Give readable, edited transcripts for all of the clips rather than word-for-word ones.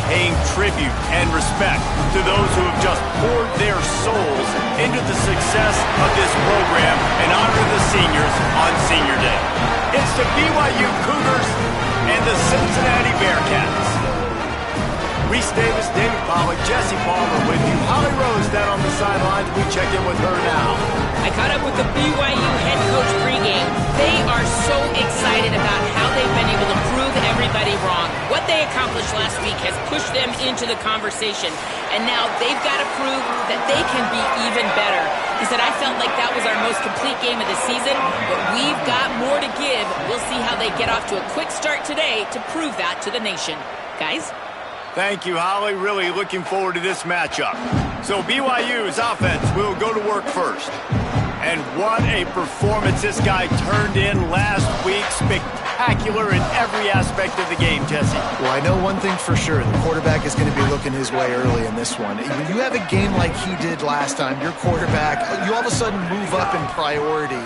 paying tribute and respect to those who have just poured their souls into the success of this program and honor the seniors on Senior Day. It's the BYU Cougars and the Cincinnati Bearcats. Reese Davis, David Pollack, Jesse Palmer with you. Holly Rose down on the sidelines. We check in with her now. I caught up with the BYU head coach pregame. They are so excited about how they've been able to prove everybody wrong. What they accomplished last week has pushed them into the conversation. And now they've got to prove that they can be even better. He said, I felt like that was our most complete game of the season, but we've got more to give. We'll see how they get off to a quick start today to prove that to the nation. Guys? Thank you, Holly. Really looking forward to this matchup. So BYU's offense will go to work first. And what a performance this guy turned in last week. Spectacular in every aspect of the game, Jesse. Well, I know one thing for sure. The quarterback is going to be looking his way early in this one. When you have a game like he did last time, your quarterback, you all of a sudden move up in priority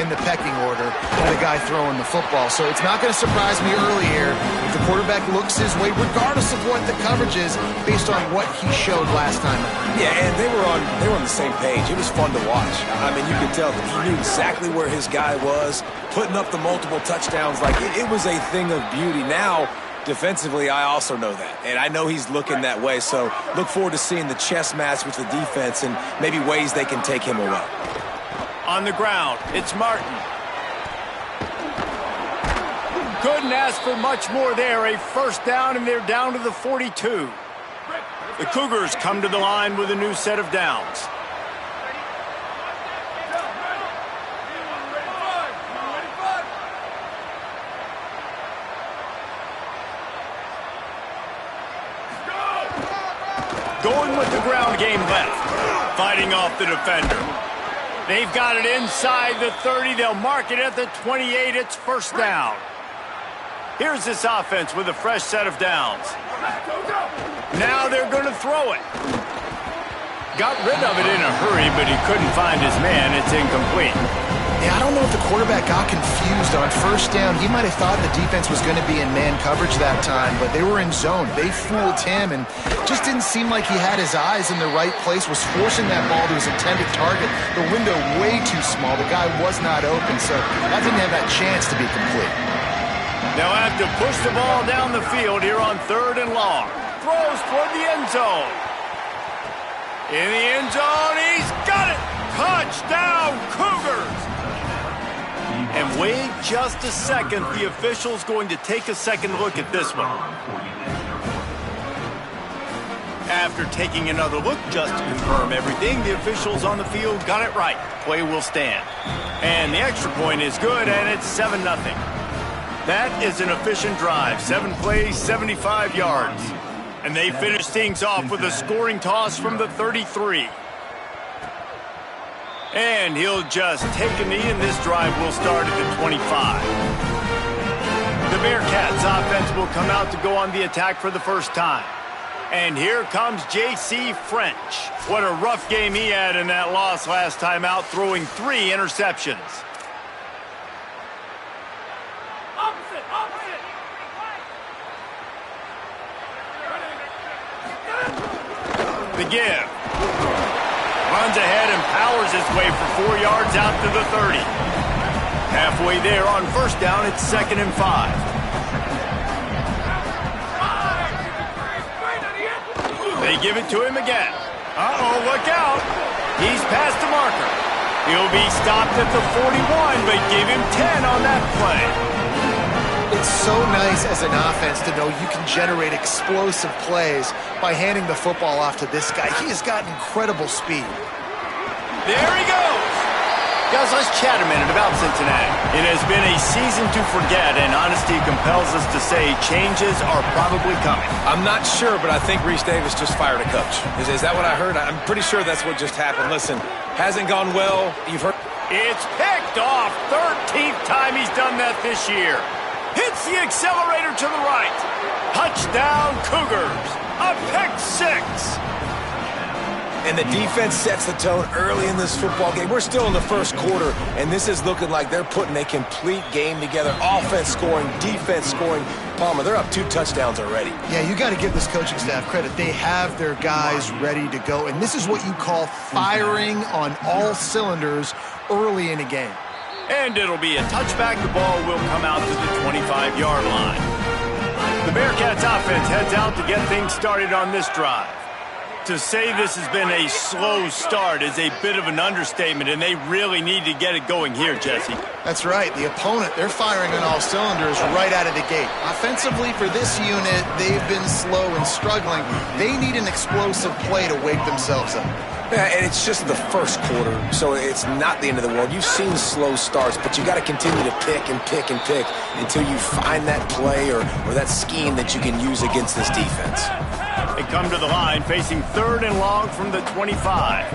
in the pecking order to the guy throwing the football. So it's not going to surprise me early here if the quarterback looks his way, regardless of what the coverage is, based on what he showed last time. Yeah, and they were on the same page. It was fun to watch. I mean, you could tell that he knew exactly where his guy was, putting up the multiple touchdowns. Like, it was a thing of beauty. Now, defensively, I also know that. And I know he's looking that way. So look forward to seeing the chess match with the defense and maybe ways they can take him away. On the ground, it's Martin. Couldn't ask for much more there. A first down, and they're down to the 42. The Cougars come to the line with a new set of downs. Going with the ground game left. Fighting off the defender. They've got it inside the 30. They'll mark it at the 28. It's first down. Here's this offense with a fresh set of downs. Now they're going to throw it. Got rid of it in a hurry, but he couldn't find his man. It's incomplete. Yeah, I don't know if the quarterback got confused on first down. He might have thought the defense was going to be in man coverage that time, but they were in zone. They fooled him and just didn't seem like he had his eyes in the right place, was forcing that ball to his intended target. The window way too small. The guy was not open, so that didn't have that chance to be complete. They'll have to push the ball down the field here on 3rd and long. Throws toward the end zone. In the end zone, he's got it! Touchdown, Cougars! And wait just a second. The official's going to take a second look at this one. After taking another look just to confirm everything, the officials on the field got it right. Play will stand. And the extra point is good, and it's 7-0. That is an efficient drive. 7 plays, 75 yards. And they finish things off with a scoring toss from the 33. And he'll just take a knee, and this drive will start at the 25. The Bearcats offense will come out to go on the attack for the first time. And here comes J.C. French. What a rough game he had in that loss last time out, throwing 3 interceptions. The give. Runs ahead and powers his way for 4 yards out to the 30. Halfway there on first down, it's 2nd and 5. They give it to him again. Uh-oh, look out. He's past the marker. He'll be stopped at the 41, but give him 10 on that play. It's so nice as an offense to know you can generate explosive plays by handing the football off to this guy. He has got incredible speed. There he goes. Guys, let's chat a minute about Cincinnati. It has been a season to forget, and honesty compels us to say changes are probably coming. I'm not sure, but I think Reese Davis just fired a coach. Is that what I heard? I'm pretty sure that's what just happened. Listen, hasn't gone well. You've heard. It's picked off. 13th time he's done that this year. Hits the accelerator to the right. Touchdown, Cougars. A pick 6. And the defense sets the tone early in this football game. We're still in the first quarter, and this is looking like they're putting a complete game together. Offense scoring, defense scoring. Palmer, they're up 2 touchdowns already. Yeah, you got to give this coaching staff credit. They have their guys ready to go, and this is what you call firing on all cylinders early in a game. And it'll be a touchback. The ball will come out to the 25-yard line. The Bearcats offense heads out to get things started on this drive. To say this has been a slow start is a bit of an understatement, and they really need to get it going here, Jesse. That's right. The opponent, they're firing on all cylinders right out of the gate. Offensively, for this unit, they've been slow and struggling. They need an explosive play to wake themselves up. Yeah, and it's just the first quarter, so it's not the end of the world. You've seen slow starts, but you got to continue to pick and pick and pick until you find that play or that scheme that you can use against this defense. They come to the line facing 3rd and long from the 25.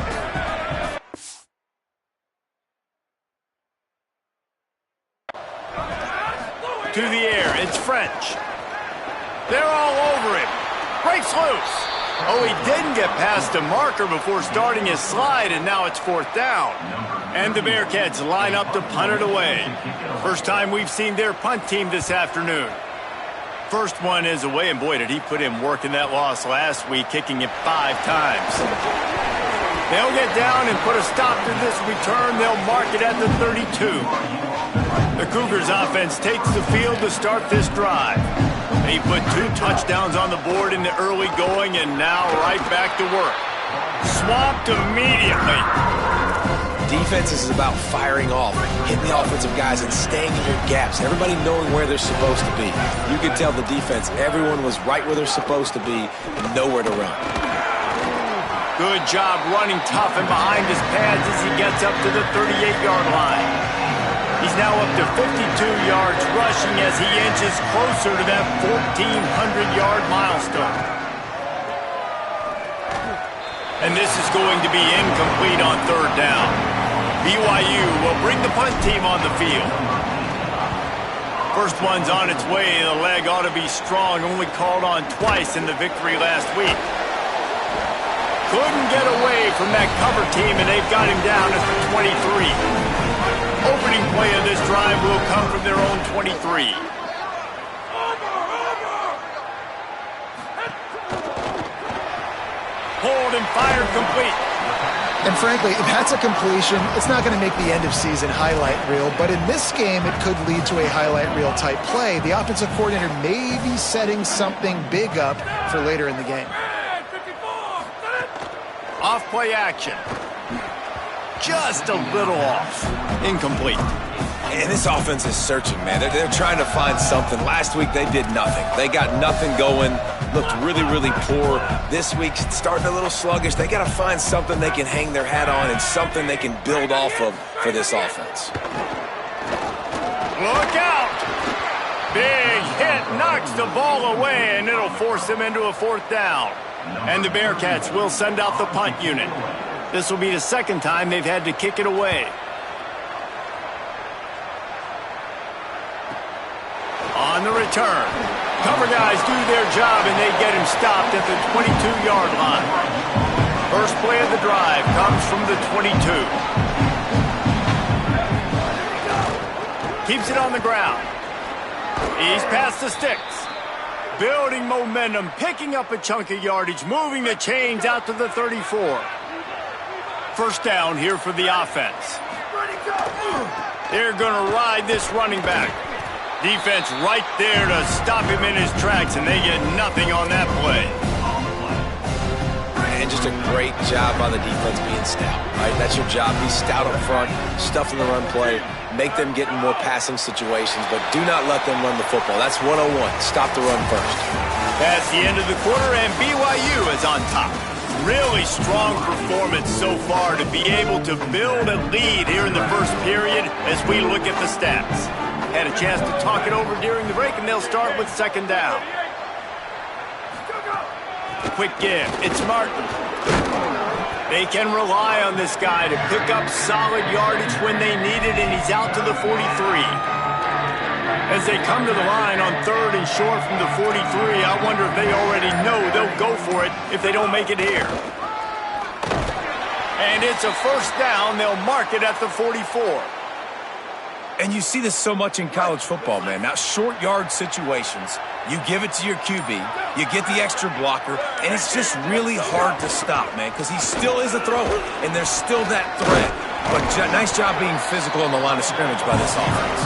To the air, it's French. They're all over him. Breaks loose. Oh, he didn't get past a marker before starting his slide, and now it's 4th down. And the Bearcats line up to punt it away. First time we've seen their punt team this afternoon. First one is away, and boy, did he put in work in that loss last week, kicking it 5 times. They'll get down and put a stop to this return. They'll mark it at the 32. The Cougars offense takes the field to start this drive. They put 2 touchdowns on the board in the early going, and now right back to work. Swamped immediately. Defense is about firing off, hitting the offensive guys and staying in your gaps. Everybody knowing where they're supposed to be. You could tell the defense, everyone was right where they're supposed to be and nowhere to run. Good job running tough and behind his pads as he gets up to the 38-yard line. He's now up to 52 yards rushing as he inches closer to that 1,400-yard milestone. And this is going to be incomplete on 3rd down. BYU will bring the punt team on the field. First one's on its way. The leg ought to be strong, only called on twice in the victory last week. Couldn't get away from that cover team, and they've got him down at the 23. Opening play of this drive will come from their own 23. Pulled and fired complete. And frankly, if that's a completion, it's not going to make the end-of-season highlight reel, but in this game, it could lead to a highlight reel-type play. The offensive coordinator may be setting something big up for later in the game. Off-play action. Just a little off. Incomplete. And this offense is searching, man. They're trying to find something. Last week, they did nothing. They got nothing going. Looked really, really poor. This week, starting a little sluggish. They got to find something they can hang their hat on and something they can build off of for this offense. Look out! Big hit knocks the ball away, and it'll force them into a 4th down. And the Bearcats will send out the punt unit. This will be the 2nd time they've had to kick it away. On the return, cover guys do their job, and they get him stopped at the 22-yard line. First play of the drive comes from the 22. Keeps it on the ground. He's past the sticks. Building momentum, picking up a chunk of yardage, moving the chains out to the 34. First down here for the offense. They're going to ride this running back. Defense right there to stop him in his tracks, and they get nothing on that play. And just a great job by the defense being stout, right? That's your job. Be stout up front, stuff in the run play, make them get in more passing situations, but do not let them run the football. That's 101. Stop the run first. That's the end of the quarter, and BYU is on top. Really strong performance so far to be able to build a lead here in the first period as we look at the stats. Had a chance to talk it over during the break, and they'll start with 2nd down. Quick give. It's Martin. They can rely on this guy to pick up solid yardage when they need it, and he's out to the 43. As they come to the line on 3rd and short from the 43, I wonder if they already know they'll go for it if they don't make it here. And it's a first down. They'll mark it at the 44. And you see this so much in college football, man. Now, short yard situations, you give it to your QB, you get the extra blocker, and it's just really hard to stop, man, because he still is a thrower, and there's still that threat. But nice job being physical on the line of scrimmage by this offense.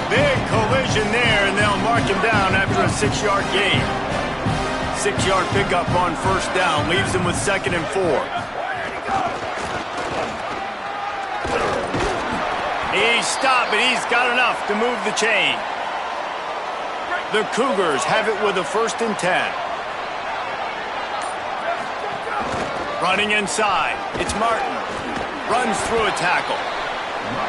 Big collision there, and they'll mark him down after a 6-yard gain. 6-yard pickup on first down leaves him with 2nd and 4. He's stopped, but he's got enough to move the chain. The Cougars have it with a 1st and 10. Running inside. It's Martin. Runs through a tackle.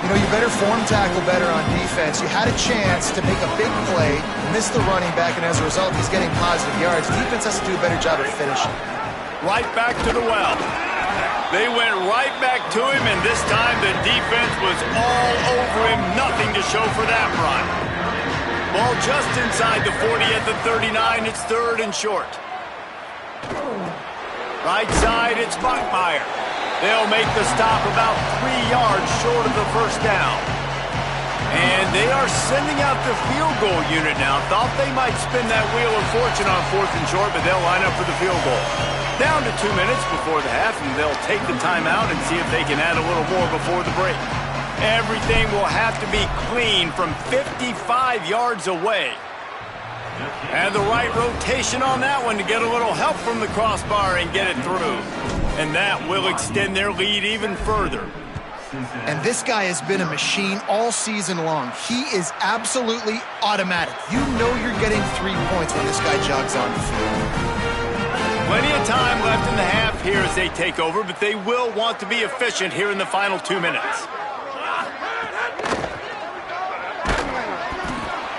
You know, you better form tackle better on defense. You had a chance to make a big play, missed the running back, and as a result, he's getting positive yards. Defense has to do a better job of finishing. Right back to the well. They went right back to him, and this time the defense was all over him. Nothing to show for that run. Ball just inside the 40 at the 39. It's 3rd and short. Right side, it's Bachmeier. They'll make the stop about 3 yards short of the first down. And they are sending out the field goal unit now. Thought they might spin that wheel of fortune on 4th and short, but they'll line up for the field goal. Down to 2 minutes before the half, and they'll take the timeout and see if they can add a little more before the break. Everything will have to be clean from 55 yards away. And the right rotation on that one to get a little help from the crossbar and get it through. And that will extend their lead even further. And this guy has been a machine all season long. He is absolutely automatic. You know you're getting 3 points when this guy jogs on the field. Plenty of time left in the half here as they take over, but they will want to be efficient here in the final 2 minutes.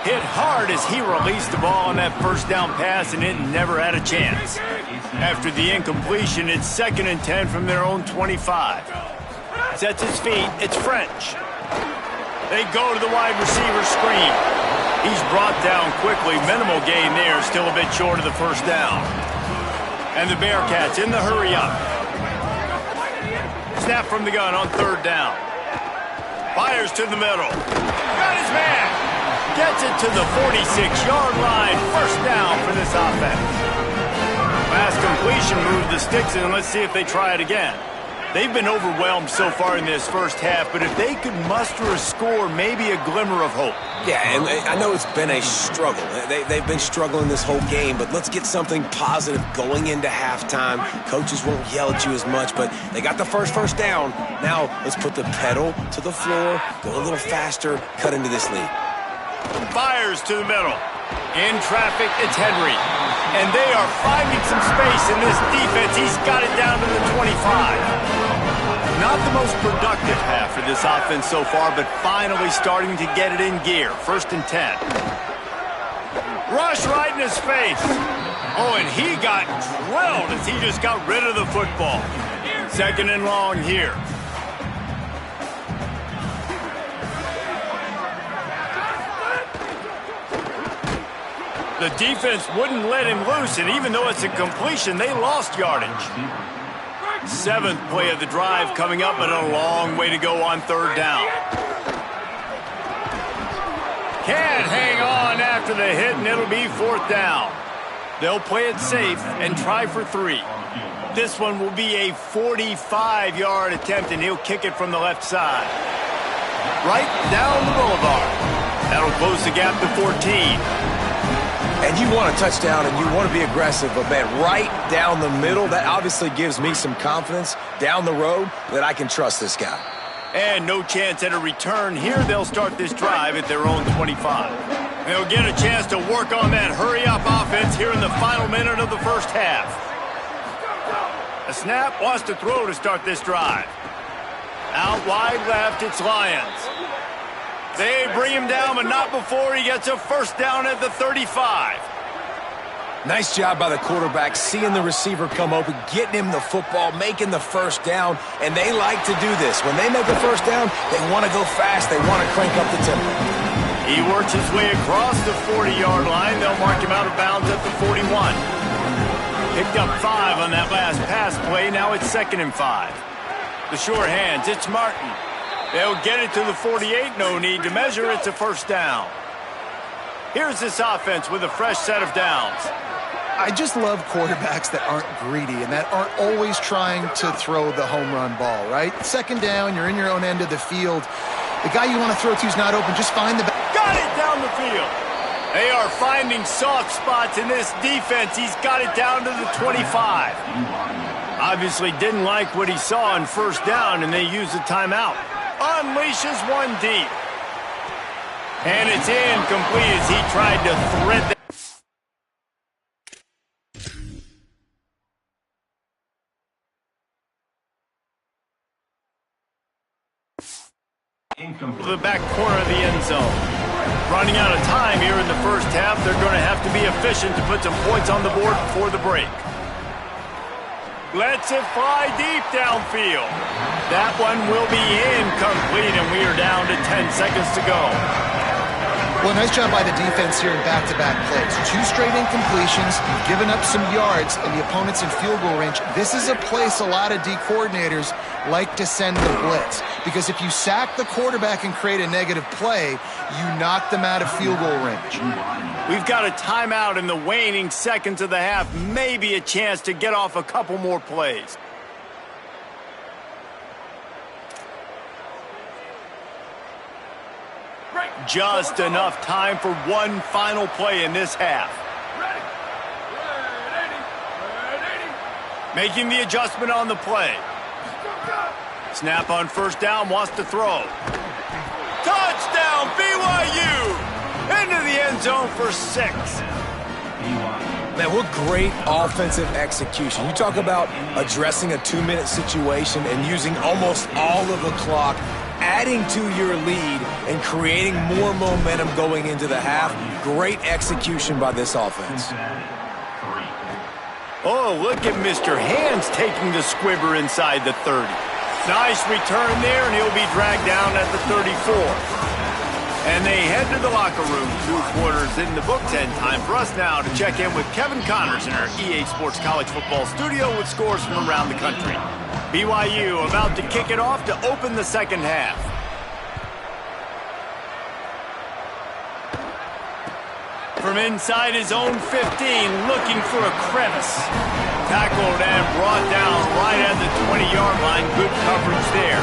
Hit hard as he released the ball on that first down pass, and it never had a chance. After the incompletion, it's 2nd and 10 from their own 25. Sets his feet. It's French. They go to the wide receiver screen. He's brought down quickly. Minimal gain there. Still a bit short of the first down. And the Bearcats in the hurry-up. Snap from the gun on 3rd down. Fires to the middle. Got his man. Gets it to the 46-yard line. First down for this offense. Last completion moved the sticks, and let's see if they try it again. They've been overwhelmed so far in this first half, but if they could muster a score, maybe a glimmer of hope. Yeah, and I know it's been a struggle. They've been struggling this whole game, but let's get something positive going into halftime. Coaches won't yell at you as much, but they got the first down. Now let's put the pedal to the floor, go a little faster, cut into this lead. Fires to the middle. In traffic, it's Henry. And they are finding some space in this defense. He's got it down to the 25. Not the most productive half for this offense so far, but finally starting to get it in gear. 1st and 10. Rush right in his face. Oh, and he got drilled as he just got rid of the football. 2nd and long here. The defense wouldn't let him loose, and even though it's a completion, they lost yardage. 7th play of the drive coming up, but a long way to go on 3rd down. Can't hang on after the hit, and it'll be 4th down. They'll play it safe and try for 3. This one will be a 45-yard attempt, and he'll kick it from the left side. Right down the boulevard. That'll close the gap to 14. And you want a touchdown and you want to be aggressive, but man, right down the middle, that obviously gives me some confidence down the road that I can trust this guy. And no chance at a return here. They'll start this drive at their own 25. They'll get a chance to work on that hurry-up offense here in the final minute of the first half. A snap, wants to throw to start this drive. Out wide left, it's Lions. They bring him down, but not before he gets a first down at the 35. Nice job by the quarterback, seeing the receiver come open, getting him the football, making the first down, and they like to do this. When they make a first down, they want to go fast. They want to crank up the tempo. He works his way across the 40-yard line. They'll mark him out of bounds at the 41. Picked up 5 on that last pass play. Now it's 2nd and 5. The sure hands, it's Martin. They'll get it to the 48, no need to measure, it's a first down. Here's this offense with a fresh set of downs. I just love quarterbacks that aren't greedy and that aren't always trying to throw the home run ball, right? Second down, you're in your own end of the field. The guy you want to throw to is not open, just find the... Got it down the field. They are finding soft spots in this defense. He's got it down to the 25. Obviously didn't like what he saw on first down, and they use a timeout. Unleashes one deep. And it's incomplete as he tried to thread the... the back corner of the end zone. Running out of time here in the first half, they're going to have to be efficient to put some points on the board before the break. Lets it fly deep downfield. That one will be incomplete, and we are down to 10 seconds to go. Well, nice job by the defense here in back-to-back plays. 2 straight incompletions, you've given up some yards, and the opponent's in field goal range. This is a place a lot of D coordinators like to send the blitz, because if you sack the quarterback and create a negative play, you knock them out of field goal range. We've got a timeout in the waning seconds of the half, maybe a chance to get off a couple more plays. Just enough time for one final play in this half. Making the adjustment on the play. Snap on first down, wants to throw. Touchdown, BYU! Into the end zone for 6. Man, what great offensive execution. You talk about addressing a 2-minute situation and using almost all of the clock, adding to your lead and creating more momentum going into the half. Great execution by this offense. Oh, look at Mr. Hands taking the squibber inside the 30. Nice return there, and he'll be dragged down at the 34. And they head to the locker room. 2 quarters in the books, and time for us now to check in with Kevin Connors in our EA Sports College Football studio with scores from around the country. BYU about to kick it off to open the second half. From inside his own 15, looking for a crevice. Tackled and brought down right at the 20-yard line. Good coverage there.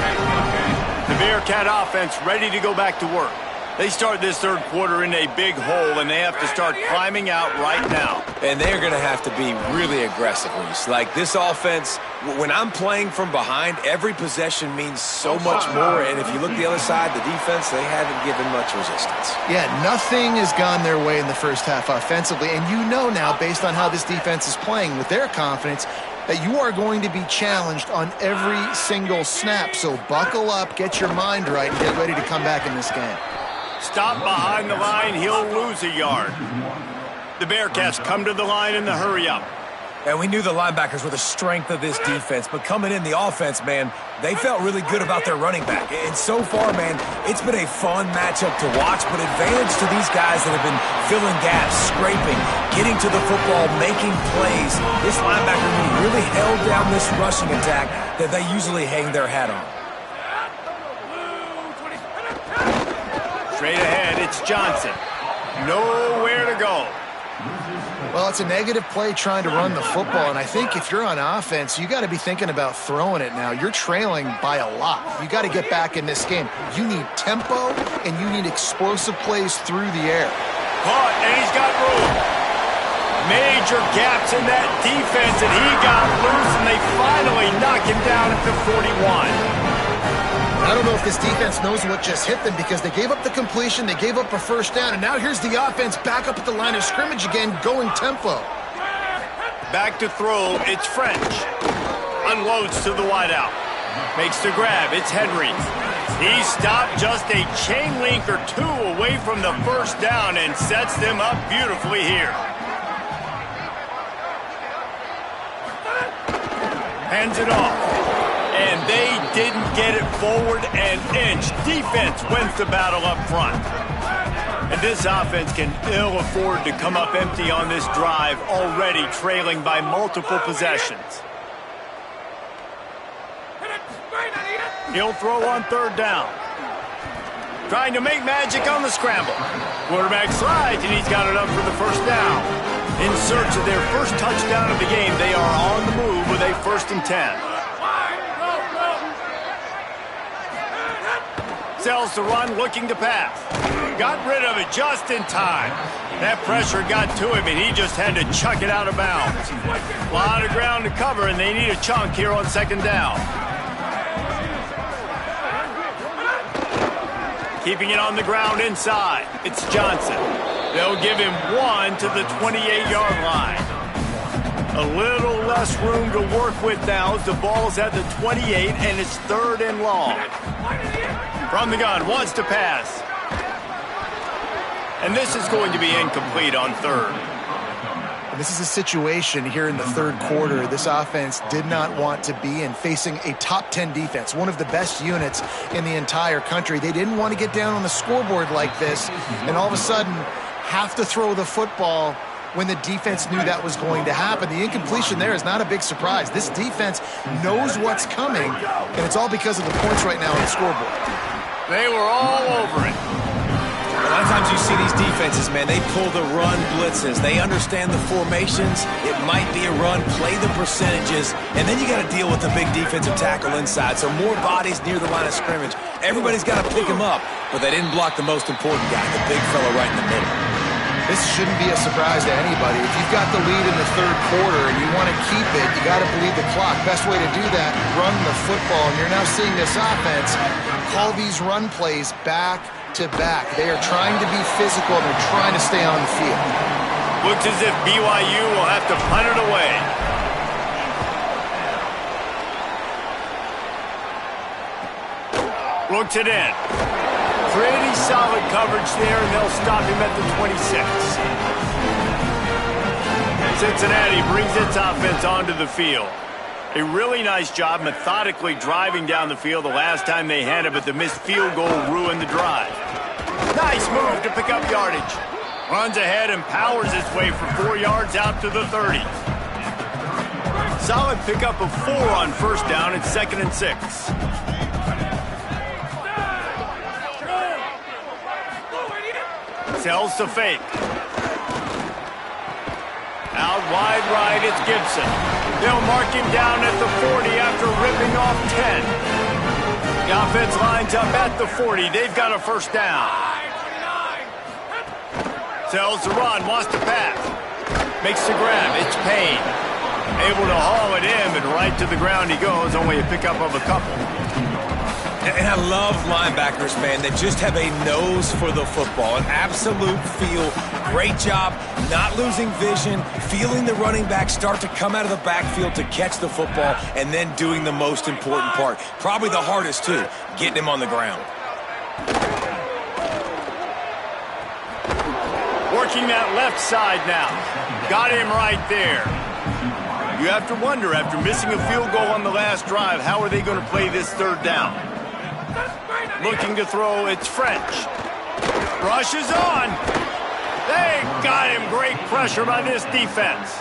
The Bearcat offense ready to go back to work. They start this third quarter in a big hole, and they have to start climbing out right now. And they're going to have to be really aggressive. Like this offense, when I'm playing from behind, every possession means so much more. And if you look the other side, the defense, they haven't given much resistance. Yeah, nothing has gone their way in the first half offensively. And you know now, based on how this defense is playing with their confidence, that you are going to be challenged on every single snap. So buckle up, get your mind right, and get ready to come back in this game. Stop behind the line, he'll lose a yard. The Bearcats come to the line in the hurry-up. And we knew the linebackers were the strength of this defense, but coming in the offense, man, they felt really good about their running back. And so far, man, it's been a fun matchup to watch, but advantage to these guys that have been filling gaps, scraping, getting to the football, making plays. This linebacker room really held down this rushing attack that they usually hang their hat on. Straight ahead, it's Johnson. Nowhere to go. Well, it's a negative play trying to run the football, and I think if you're on offense, you got to be thinking about throwing it now. You're trailing by a lot. You got to get back in this game. You need tempo, and you need explosive plays through the air. Caught, and he's got room. Major gaps in that defense, and he got loose, and they finally knock him down at the 41. I don't know if this defense knows what just hit them because they gave up the completion, they gave up a first down, and now here's the offense back up at the line of scrimmage again, going tempo. Back to throw, it's French. Unloads to the wideout. Makes the grab, it's Henry. He stopped just a chain link or 2 away from the first down and sets them up beautifully here. Hands it off. And they didn't get it forward an inch. Defense wins the battle up front. And this offense can ill afford to come up empty on this drive, already trailing by multiple possessions. He'll throw on third down. Trying to make magic on the scramble. Quarterback slides, and he's got it up for the first down. In search of their first touchdown of the game, they are on the move with a 1st and 10. Sells the run, looking to pass. Got rid of it just in time. That pressure got to him, and he just had to chuck it out of bounds. A lot of ground to cover, and they need a chunk here on 2nd down. Keeping it on the ground inside. It's Johnson. They'll give him 1 to the 28-yard line. A little less room to work with now as the ball's at the 28, and it's 3rd and long. From the gun, wants to pass. And this is going to be incomplete on 3rd. And this is a situation here in the 3rd quarter this offense did not want to be in, facing a top 10 defense, one of the best units in the entire country. They didn't want to get down on the scoreboard like this and all of a sudden have to throw the football when the defense knew that was going to happen. The incompletion there is not a big surprise. This defense knows what's coming, and it's all because of the points right now on the scoreboard. They were all over it. A lot of times you see these defenses, man, they pull the run blitzes. They understand the formations. It might be a run, play the percentages, and then you got to deal with the big defensive tackle inside. So more bodies near the line of scrimmage. Everybody's got to pick him up, but they didn't block the most important guy, the big fella right in the middle. This shouldn't be a surprise to anybody. If you've got the lead in the 3rd quarter and you want to keep it, you got to bleed the clock. Best way to do that, run the football. And you're now seeing this offense call these run plays back to back. They are trying to be physical. They're trying to stay on the field. Looks as if BYU will have to punt it away. Looks it in. Pretty solid coverage there, and they'll stop him at the 26. Cincinnati brings its offense onto the field. A really nice job methodically driving down the field the last time they had it, but the missed field goal ruined the drive. Nice move to pick up yardage. Runs ahead and powers his way for 4 yards out to the 30. Solid pickup of 4 on 1st down and 2nd and 6. Sells to fake. Out wide right, it's Gibson. They'll mark him down at the 40 after ripping off 10. The offense lines up at the 40. They've got a 1st down. Sells the run, wants to pass. Makes the grab, it's Payne. Able to haul it in, but right to the ground he goes, only a pickup of a couple. And I love linebackers, man, that just have a nose for the football, an absolute feel. Great job not losing vision, feeling the running back start to come out of the backfield to catch the football, and then doing the most important part. Probably the hardest, too, getting him on the ground. Working that left side now. Got him right there. You have to wonder, after missing a field goal on the last drive, how are they going to play this 3rd down? Looking to throw, it's French. Rushes on. They got him. Great pressure by this defense.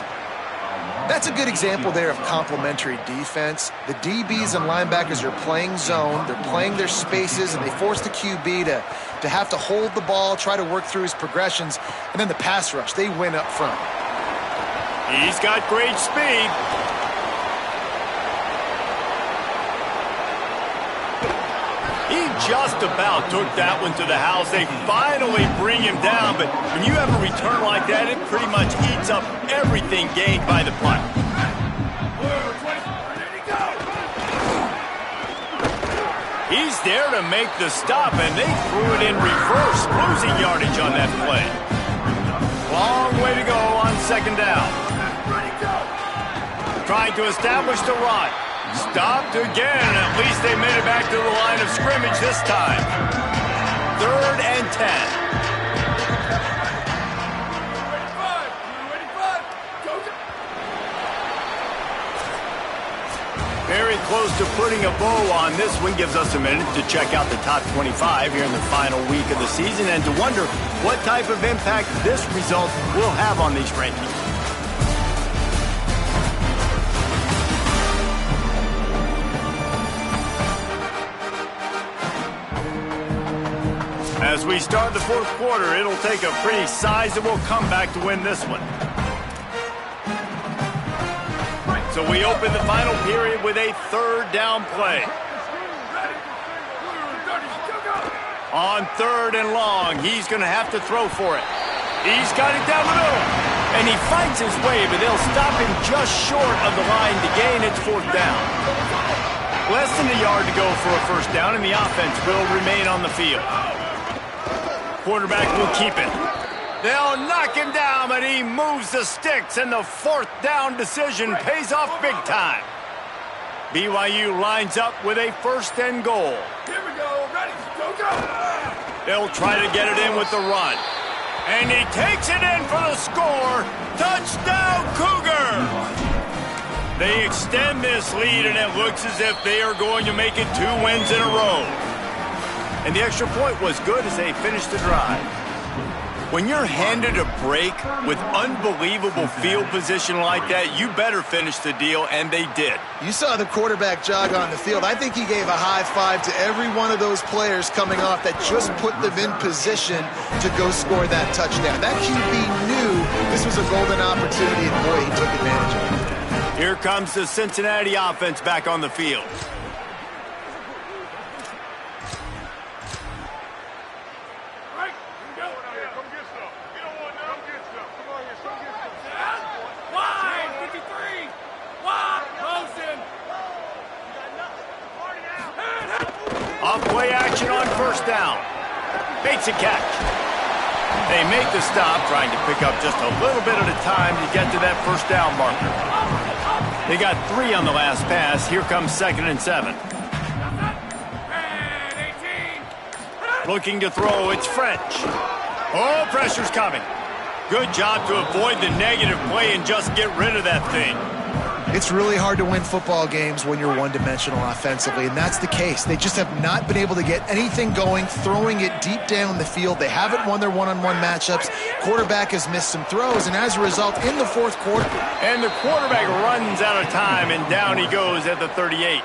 That's a good example there of complementary defense. The DBs and linebackers are playing zone. They're playing their spaces, and they force the QB to have to hold the ball, try to work through his progressions, and then the pass rush, they win up front. He's got great speed. He just about took that one to the house. They finally bring him down, but when you have a return like that, it pretty much eats up everything gained by the punt. He's there to make the stop, and they threw it in reverse, losing yardage on that play. Long way to go on 2nd down. Trying to establish the run. Stopped again. At least they made it back to the line of scrimmage this time. 3rd and 10. Very close to putting a bow on this one. Gives us a minute to check out the top 25 here in the final week of the season and to wonder what type of impact this result will have on these rankings. As we start the fourth quarter, it'll take a pretty sizable comeback to win this one. So we open the final period with a third down play. On third and long, he's going to have to throw for it. He's got it down the middle. And he fights his way, but they'll stop him just short of the line to gain its fourth down. Less than a yard to go for a first down, and the offense will remain on the field. Quarterback will keep it. They'll knock him down, but he moves the sticks, and the fourth down decision pays off big time. BYU lines up with a first and goal. Here we go. Ready. Go, go. They'll try to get it in with the run. And he takes it in for the score. Touchdown, Cougar! They extend this lead, and it looks as if they are going to make it 2 wins in a row. And the extra point was good as they finished the drive. When you're handed a break with unbelievable field position like that, you better finish the deal, and they did. You saw the quarterback jog on the field. I think he gave a high five to every one of those players coming off that just put them in position to go score that touchdown. That QB knew this was a golden opportunity, and boy, he took advantage of it. Here comes the Cincinnati offense back on the field. Off-play action on first down. Makes a catch. They make the stop, trying to pick up just a little bit at a time to get to that first down marker. They got 3 on the last pass. Here comes 2nd and 7. Looking to throw, it's French. Oh, pressure's coming. Good job to avoid the negative play and just get rid of that thing. It's really hard to win football games when you're one-dimensional offensively, and that's the case. They just have not been able to get anything going, throwing it deep down the field. They haven't won their one-on-one matchups. Quarterback has missed some throws, and as a result, in the fourth quarter. And the quarterback runs out of time, and down he goes at the 38.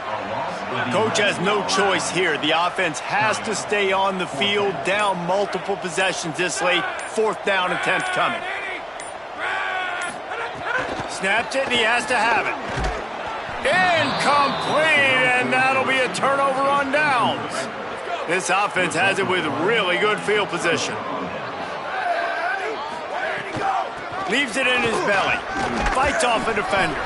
Coach has no choice here. The offense has to stay on the field, down multiple possessions this late. Fourth down attempt coming. Snaps it, and he has to have it. Incomplete, and that'll be a turnover on downs. This offense has it with really good field position. Leaves it in his belly. Fights off a defender.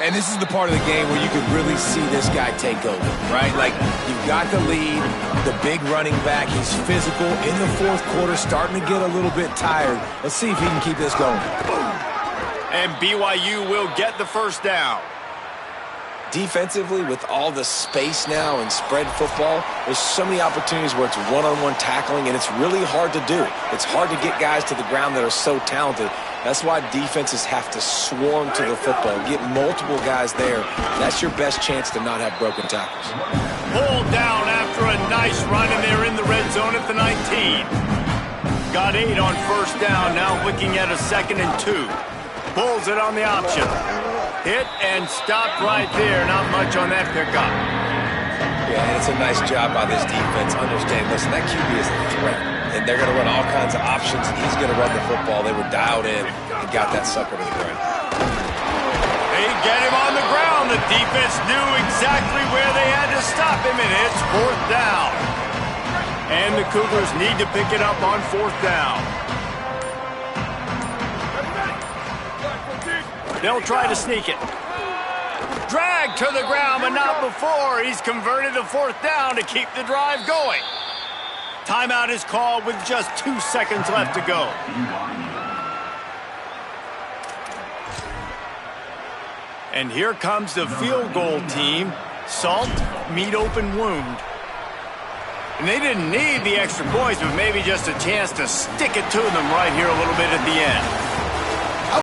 And this is the part of the game where you could really see this guy take over, right? Like, you've got the lead, the big running back. He's physical in the fourth quarter, starting to get a little bit tired. Let's see if he can keep this going. And BYU will get the first down. Defensively, with all the space now and spread football, there's so many opportunities where it's one-on-one tackling, and it's really hard to do. It's hard to get guys to the ground that are so talented. That's why defenses have to swarm to the football, get multiple guys there. That's your best chance to not have broken tackles. Pulled down after a nice run, and they're in the red zone at the 19. Got 8 on first down, now looking at a 2nd and 2. Pulls it on the option. Hit and stopped right there. Not much on that pickup. Yeah, and it's a nice job by this defense. Understand, listen, that QB is a threat. And they're going to run all kinds of options, and he's going to run the football. They were dialed in and got that sucker to the ground. They get him on the ground. The defense knew exactly where they had to stop him, and it's fourth down. And the Cougars need to pick it up on fourth down. They'll try to sneak it. Dragged to the ground, but not before. He's converted the fourth down to keep the drive going. Timeout is called with just 2 seconds left to go. And here comes the field goal team. Salt, meet open wound. And they didn't need the extra points, but maybe just a chance to stick it to them right here a little bit at the end.